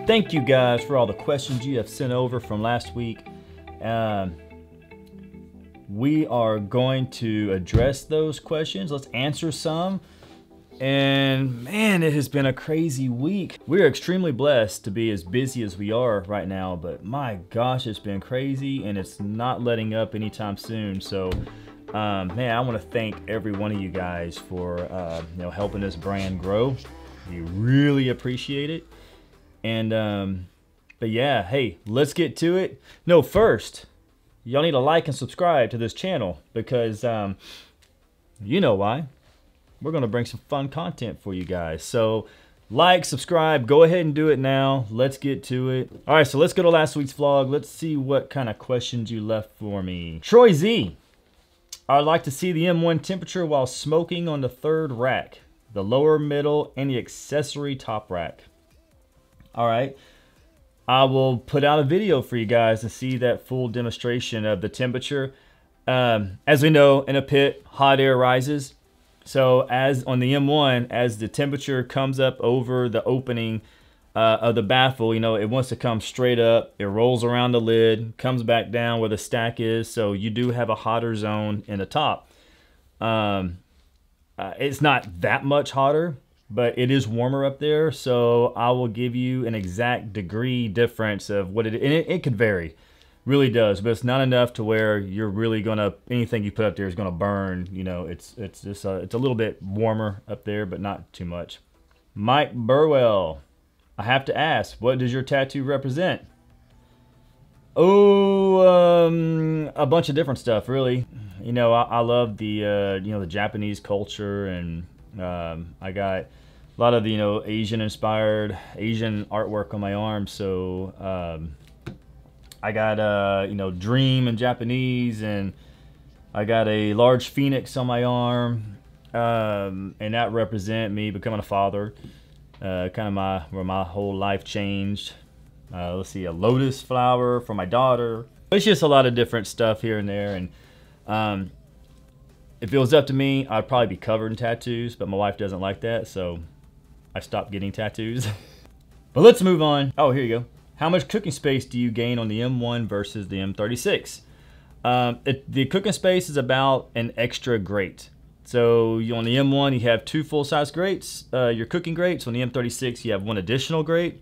Thank you guys for all the questions you have sent over from last week. We are going to address those questions. Let's answer some. And man, it has been a crazy week. We're extremely blessed to be as busy as we are right now, but my gosh, it's been crazy and it's not letting up anytime soon. So man, I want to thank every one of you guys for helping this brand grow. We really appreciate it. And but yeah, hey, let's get to it. No, first, y'all need to like and subscribe to this channel because you know why. We're gonna bring some fun content for you guys. So like, subscribe, go ahead and do it now. Let's get to it. All right, so let's go to last week's vlog. Let's see what kind of questions you left for me. Troy Z, I'd like to see the M1 temperature while smoking on the third rack, the lower, middle, and the accessory top rack. All right, I will put out a video for you guys to see that full demonstration of the temperature. As we know, in a pit, hot air rises. So as on the M1, as the temperature comes up over the opening of the baffle, you know, it wants to come straight up. It rolls around the lid, comes back down where the stack is. So you do have a hotter zone in the top. It's not that much hotter, but it is warmer up there. So I will give you an exact degree difference of what it is. And it could vary. Really does, but it's not enough to where you're really gonna, anything you put up there is gonna burn. You know, it's just it's a little bit warmer up there, but not too much. Mike Burwell, I have to ask, what does your tattoo represent? Oh, a bunch of different stuff, really. You know, I love the the Japanese culture, and I got a lot of the Asian inspired Asian artwork on my arm. So I got dream in Japanese, and I got a large phoenix on my arm, and that represent me becoming a father. Kind of where my whole life changed. Let's see, a lotus flower for my daughter. It's just a lot of different stuff here and there, and if it was up to me, I'd probably be covered in tattoos, but my wife doesn't like that, so I stopped getting tattoos. But let's move on. Oh, here you go. How much cooking space do you gain on the M1 versus the M36? The cooking space is about an extra grate. So on the M1, you have 2 full-size grates, your cooking grates. On the M36, you have 1 additional grate.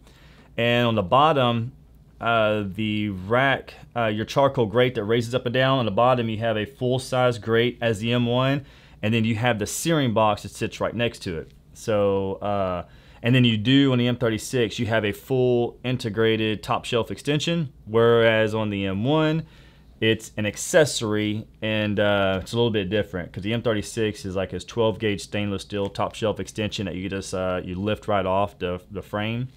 And on the bottom, the rack, your charcoal grate that raises up and down, on the bottom you have a full-size grate as the M1, and then you have the searing box that sits right next to it. So, and then you do on the M36, you have a full integrated top shelf extension, whereas on the M1, it's an accessory, and it's a little bit different because the M36 is like this 12 gauge stainless steel top shelf extension that you just you lift right off the frame.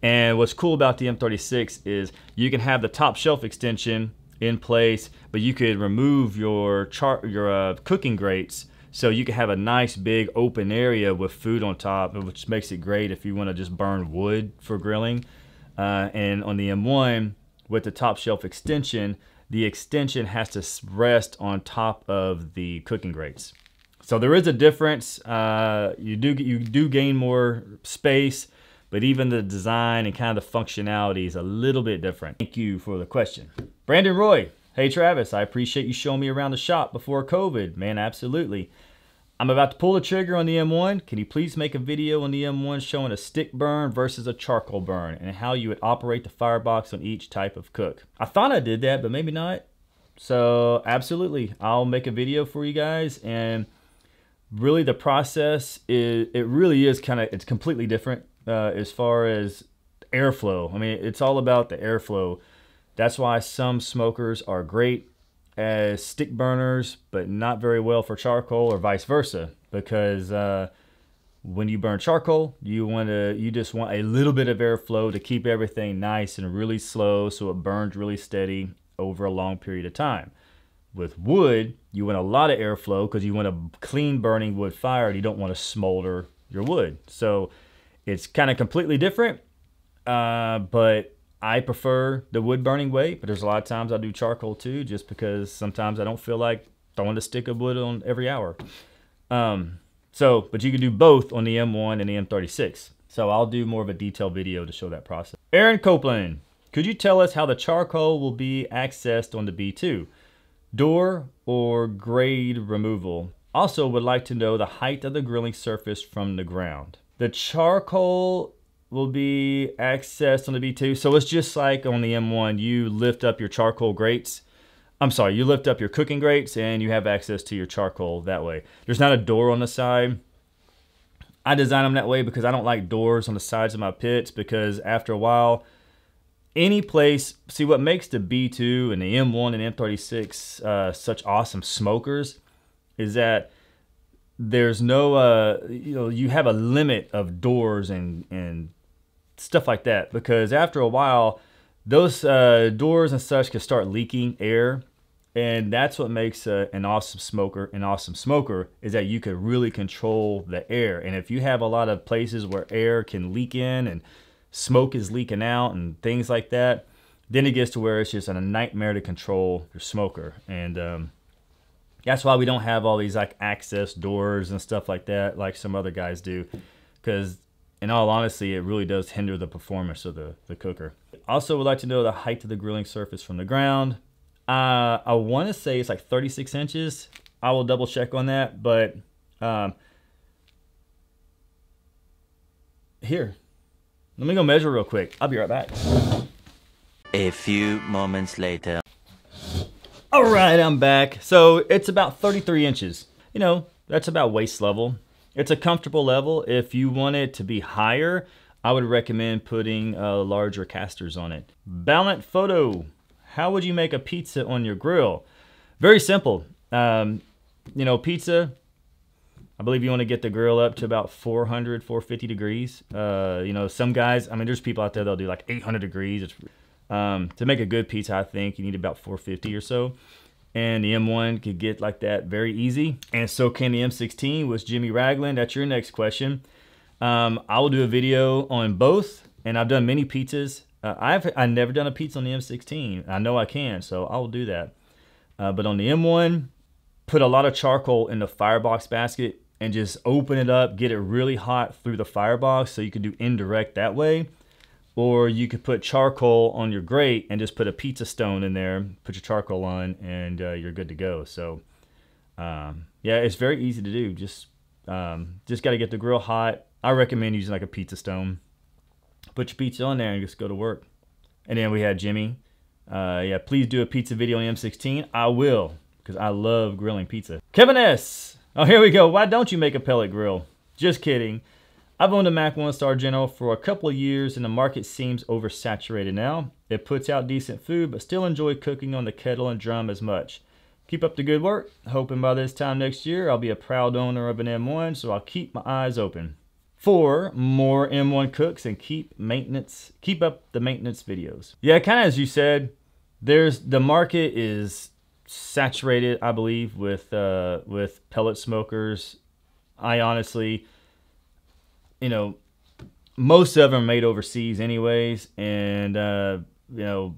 And what's cool about the M36 is you can have the top shelf extension in place, but you could remove your cooking grates. So you can have a nice big open area with food on top, which makes it great if you want to just burn wood for grilling. And on the M1, with the top shelf extension, the extension has to rest on top of the cooking grates. So there is a difference. You do gain more space, but even the design and kind of the functionality is a little bit different. Thank you for the question. Brandon Roy. Hey Travis, I appreciate you showing me around the shop before COVID. Man, absolutely. I'm about to pull the trigger on the M1. Can you please make a video on the M1 showing a stick burn versus a charcoal burn and how you would operate the firebox on each type of cook? I thought I did that, but maybe not. So absolutely, I'll make a video for you guys. And really the process is, it's completely different as far as airflow. I mean, it's all about the airflow. That's why some smokers are great as stick burners, but not very well for charcoal, or vice versa. Because when you burn charcoal, you just want a little bit of airflow to keep everything nice and really slow, so it burns really steady over a long period of time. With wood, you want a lot of airflow because you want a clean burning wood fire, and you don't want to smolder your wood. So it's kind of completely different, but I prefer the wood burning way, but there's a lot of times I do charcoal too, just because sometimes I don't feel like throwing a stick of wood on every hour. But you can do both on the M1 and the M36. So I'll do more of a detailed video to show that process. Aaron Copeland, could you tell us how the charcoal will be accessed on the B2? Door or grade removal? Also would like to know the height of the grilling surface from the ground. The charcoal will be accessed on the B2. So it's just like on the M1, you lift up your charcoal grates. I'm sorry, you lift up your cooking grates and you have access to your charcoal that way. There's not a door on the side. I design them that way because I don't like doors on the sides of my pits, because after a while, any place, see what makes the B2 and the M1 and M36 such awesome smokers is that there's no, you have a limit of doors and stuff like that, because after a while, those doors and such can start leaking air. And that's what makes an awesome smoker an awesome smoker, is that you can really control the air. And if you have a lot of places where air can leak in and smoke is leaking out and things like that, then it gets to where it's just a nightmare to control your smoker. And that's why we don't have all these like access doors and stuff like that like some other guys do, because in all honesty, it really does hinder the performance of the cooker. Also would like to know the height of the grilling surface from the ground. I want to say it's like 36 inches. I will double check on that, but here, let me go measure real quick. I'll be right back. A few moments later. All right, I'm back. So it's about 33 inches. You know, that's about waist level. It's a comfortable level. If you want it to be higher, I would recommend putting larger casters on it. Ballant Photo. How would you make a pizza on your grill? Very simple. You know, pizza, I believe you want to get the grill up to about 400, 450 degrees. You know, some guys, I mean, there's people out there that'll do like 800 degrees. To make a good pizza, I think you need about 450 or so. And the M1 could get like that very easy. And so can the M16 with Jimmy Ragland. That's your next question. I will do a video on both, and I've done many pizzas. I've never done a pizza on the M16. I know I can, so I will do that. But on the M1, put a lot of charcoal in the firebox basket and just open it up, get it really hot through the firebox, so you can do indirect that way. Or you could put charcoal on your grate and just put a pizza stone in there, put your charcoal on, and you're good to go. So yeah, it's very easy to do. Just got to get the grill hot. I recommend using like a pizza stone. Put your pizza on there and just go to work. And then we had Jimmy. Yeah, please do a pizza video on the M16. I will, because I love grilling pizza. Kevin S. Oh, here we go. Why don't you make a pellet grill? Just kidding. I've owned a Mac 1-star General for a couple of years, and the market seems oversaturated now. It puts out decent food, but still enjoy cooking on the kettle and drum as much. Keep up the good work. Hoping by this time next year, I'll be a proud owner of an M1, so I'll keep my eyes open for more M1 cooks and keep up the maintenance videos. Yeah, kind of as you said, the market is saturated, I believe, with pellet smokers. I honestly, you know, most of them are made overseas anyways, and you know,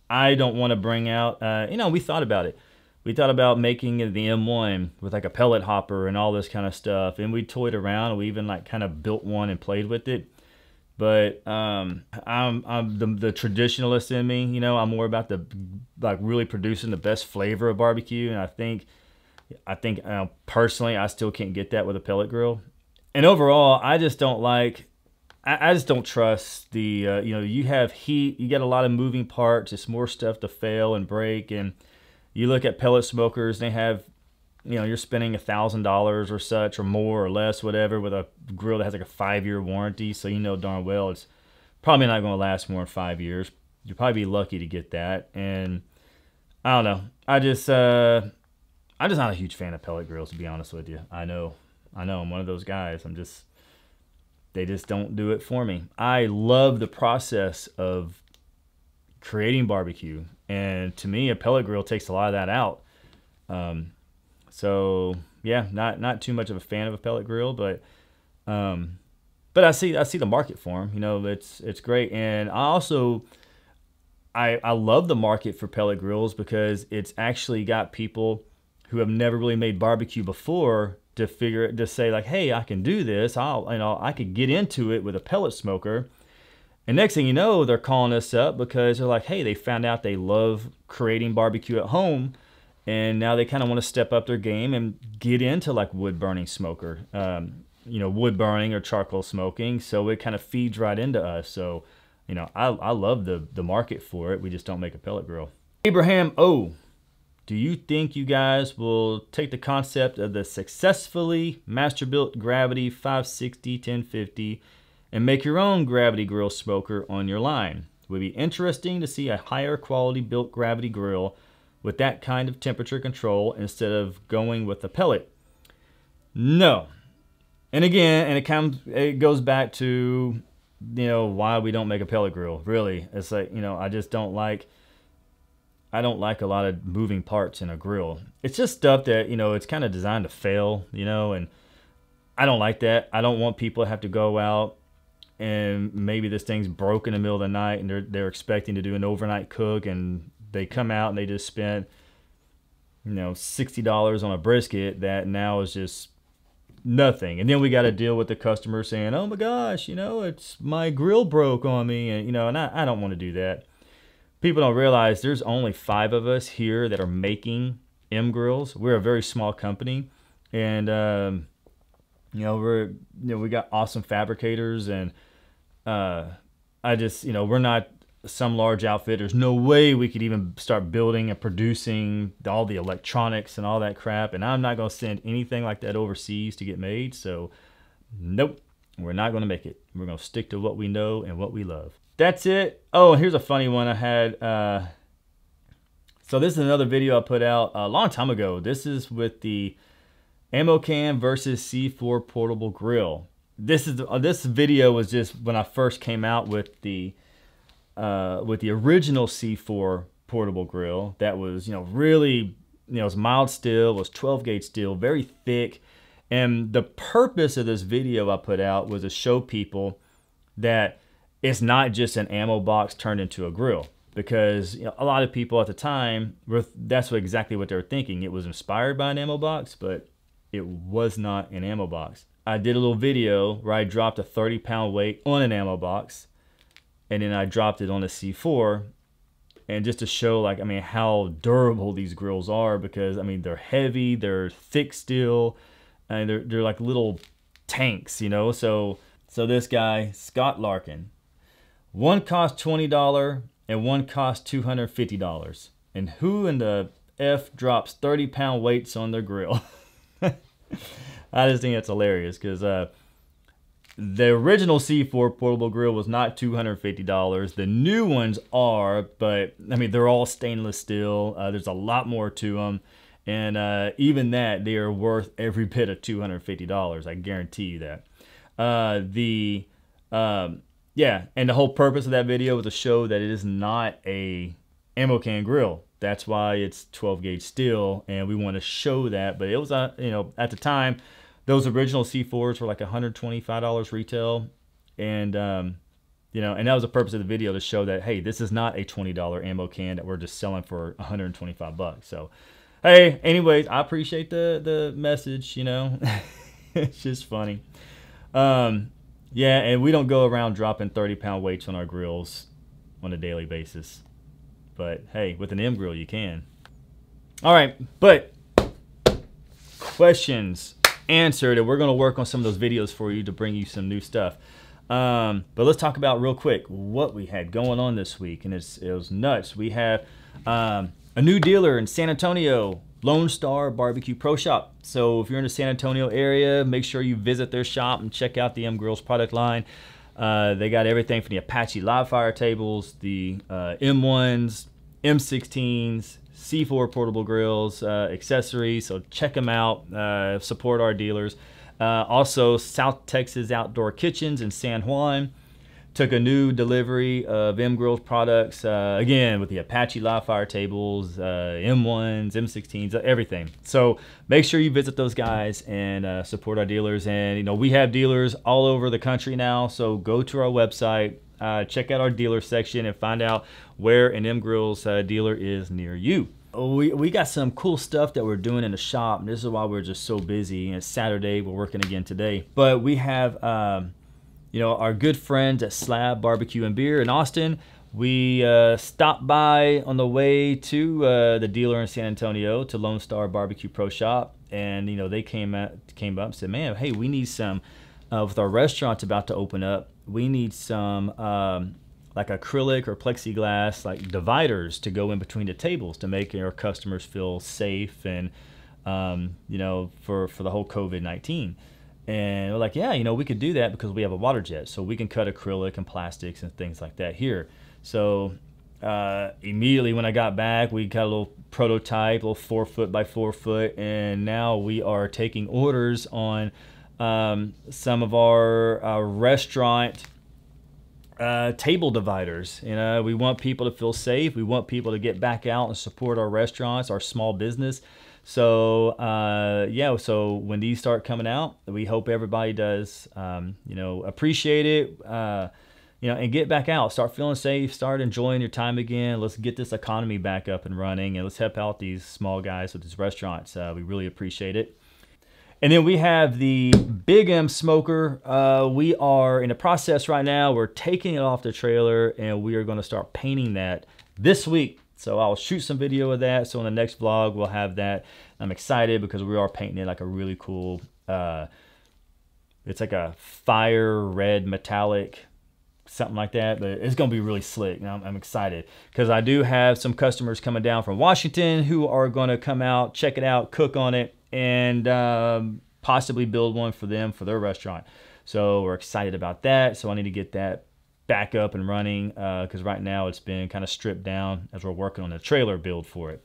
I don't want to bring out, you know, we thought about it. We thought about making the M1 with like a pellet hopper and all this kind of stuff, and we toyed around. We even like kind of built one and played with it. But I'm the traditionalist in me, you know. I'm more about the like really producing the best flavor of barbecue, and I think personally, I still can't get that with a pellet grill. And overall, I just don't like. I just don't trust the. You know, you have heat, you get a lot of moving parts. It's more stuff to fail and break, and you look at pellet smokers, they have, you know, you're spending $1,000 or such or more or less, whatever, with a grill that has like a 5-year warranty. So you know darn well it's probably not going to last more than 5 years. You'll probably be lucky to get that. And I don't know. I'm just not a huge fan of pellet grills, to be honest with you. I know I'm one of those guys. They just don't do it for me. I love the process of creating barbecue, and to me a pellet grill takes a lot of that out. So yeah, not too much of a fan of a pellet grill, but I see the market for them. You know, it's great. And I also I love the market for pellet grills because it's actually got people who have never really made barbecue before to say like, hey, I can do this. I could get into it with a pellet smoker. And next thing you know, they're calling us up because they're like, hey, they found out they love creating barbecue at home, and now they kind of want to step up their game and get into like wood burning smoker, you know, wood burning or charcoal smoking. So it kind of feeds right into us. So, you know, I love the market for it. We just don't make a pellet grill. Abraham O, do you think you guys will take the concept of the successfully master-built Gravity 560 1050 and make your own Gravity grill smoker on your line? It would be interesting to see a higher quality built Gravity grill with that kind of temperature control instead of going with the pellet. No. And again, it goes back to, you know, why we don't make a pellet grill. Really, it's like, you know, I don't like a lot of moving parts in a grill. It's just stuff that, you know, it's kind of designed to fail, you know, and I don't like that. I don't want people to have to go out and maybe this thing's broke in the middle of the night and they're expecting to do an overnight cook, and they come out and they just spent, you know, $60 on a brisket that now is just nothing. And then we got to deal with the customer saying, oh my gosh, you know, it's my grill broke on me, and you know, and I don't want to do that. People don't realize there's only 5 of us here that are making M grills. We're a very small company, and you know, we got awesome fabricators, and I just, you know, we're not some large outfit. There's no way we could even start building and producing all the electronics and all that crap, and I'm not going to send anything like that overseas to get made. So nope, we're not going to make it. We're going to stick to what we know and what we love. That's it. Oh, and here's a funny one I had. So this is another video I put out a long time ago. This is with the Ambo Cam versus C4 portable grill. This video was just when I first came out with the original C4 portable grill. That was, you know, really, you know, it was mild steel, was 12 gauge steel, very thick. And the purpose of this video I put out was to show people that it's not just an ammo box turned into a grill, because, you know, a lot of people at the time that's exactly what they were thinking. It was inspired by an ammo box, but it was not an ammo box. I did a little video where I dropped a 30-pound weight on an ammo box, and then I dropped it on a C4, and just to show, like, I mean, how durable these grills are, because I mean, they're heavy, they're thick steel, and they're like little tanks, you know. So this guy, Scott Larkin, one cost $20 and one cost $250. And who in the F drops 30-pound weights on their grill? I just think that's hilarious, because the original C4 portable grill was not $250. The new ones are, but I mean, they're all stainless steel. There's a lot more to them. And even that, they are worth every bit of $250. I guarantee you that. Yeah, and the whole purpose of that video was to show that it is not a Ambo Cam grill. That's why it's 12 gauge steel, and we want to show that. But it was, you know, at the time, those original C4s were like $125 retail, and you know, and that was the purpose of the video, to show that, hey, this is not a $20 Ambo Cam that we're just selling for 125 bucks. So, hey, anyways, I appreciate the message. You know, it's just funny. Yeah, and we don't go around dropping 30-pound weights on our grills on a daily basis. But hey, with an M grill, you can. All right, but questions answered, and we're going to work on some of those videos for you to bring you some new stuff. But let's talk about real quick what we had going on this week, and it was nuts. We have a new dealer in San Antonio, Lone Star Barbecue Pro Shop. So if you're in the San Antonio area, make sure you visit their shop and check out the M Grills product line. They got everything from the Apache live fire tables, the M1s, M16s, C4 portable grills, accessories. So check them out. Support our dealers. Also, South Texas Outdoor Kitchens in San Juan took a new delivery of M Grills products, again, with the Apache live fire tables, M1s, M16s, everything. So make sure you visit those guys and support our dealers. And, you know, we have dealers all over the country now, so go to our website, check out our dealer section, and find out where an M Grills dealer is near you. We got some cool stuff that we're doing in the shop, and this is why we're just so busy. And it's Saturday, we're working again today. But we have you know, our good friends at Slab Barbecue and Beer in Austin. We stopped by on the way to the dealer in San Antonio, to Lone Star Barbecue Pro Shop, and you know, they came up and said, man, hey, we need some with our restaurants about to open up, we need some like acrylic or plexiglass like dividers to go in between the tables to make our customers feel safe, and you know, for the whole COVID-19. And we're like, yeah, you know, we could do that because we have a water jet, so we can cut acrylic and plastics and things like that here. So immediately when I got back, we got a little prototype, a little 4 foot by 4 foot, and now we are taking orders on some of our restaurant table dividers. You know, we want people to feel safe. We want people to get back out and support our restaurants, our small business. So yeah, so when these start coming out, we hope everybody does, you know, appreciate it, you know, and get back out, start feeling safe, start enjoying your time again. Let's get this economy back up and running, and let's help out these small guys with these restaurants. We really appreciate it. And then we have the Big M smoker. We are in the process right now. We're taking it off the trailer, and we are going to start painting that this week. So I'll shoot some video of that. So in the next vlog, we'll have that. I'm excited because we are painting it like a really cool, it's like a fire red metallic, something like that, but it's going to be really slick. And I'm excited because I do have some customers coming down from Washington who are going to come out, check it out, cook on it, and possibly build one for them for their restaurant. So we're excited about that. So I need to get that back up and running because right now it's been kind of stripped down as we're working on a trailer build for it.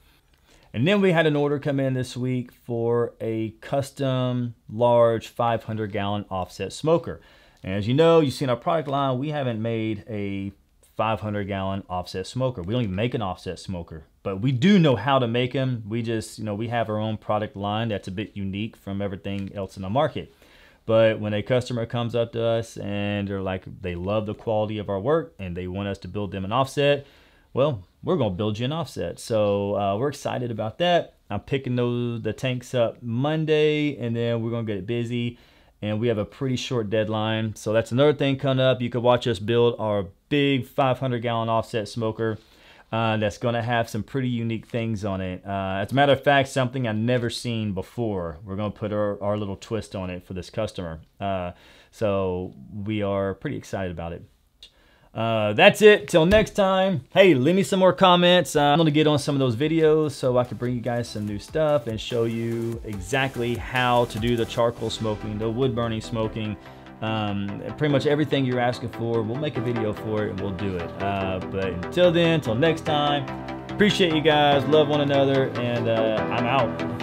And then we had an order come in this week for a custom large 500-gallon offset smoker. And as you know, you've seen our product line, we haven't made a 500-gallon offset smoker. We don't even make an offset smoker, but we do know how to make them. We just, you know, we have our own product line that's a bit unique from everything else in the market. But when a customer comes up to us and they're like, they love the quality of our work and they want us to build them an offset, well, we're going to build you an offset. So we're excited about that. I'm picking the tanks up Monday, and then we're going to get it busy. And we have a pretty short deadline. So that's another thing coming up. You could watch us build our big 500-gallon offset smoker that's going to have some pretty unique things on it. As a matter of fact, something I've never seen before. We're going to put our little twist on it for this customer. So we are pretty excited about it. That's it. Till next time. Hey, leave me some more comments. I'm going to get on some of those videos so I can bring you guys some new stuff and show you exactly how to do the charcoal smoking, the wood burning smoking. Pretty much everything you're asking for, we'll make a video for it and we'll do it. But until then, till next time, appreciate you guys, love one another, and I'm out.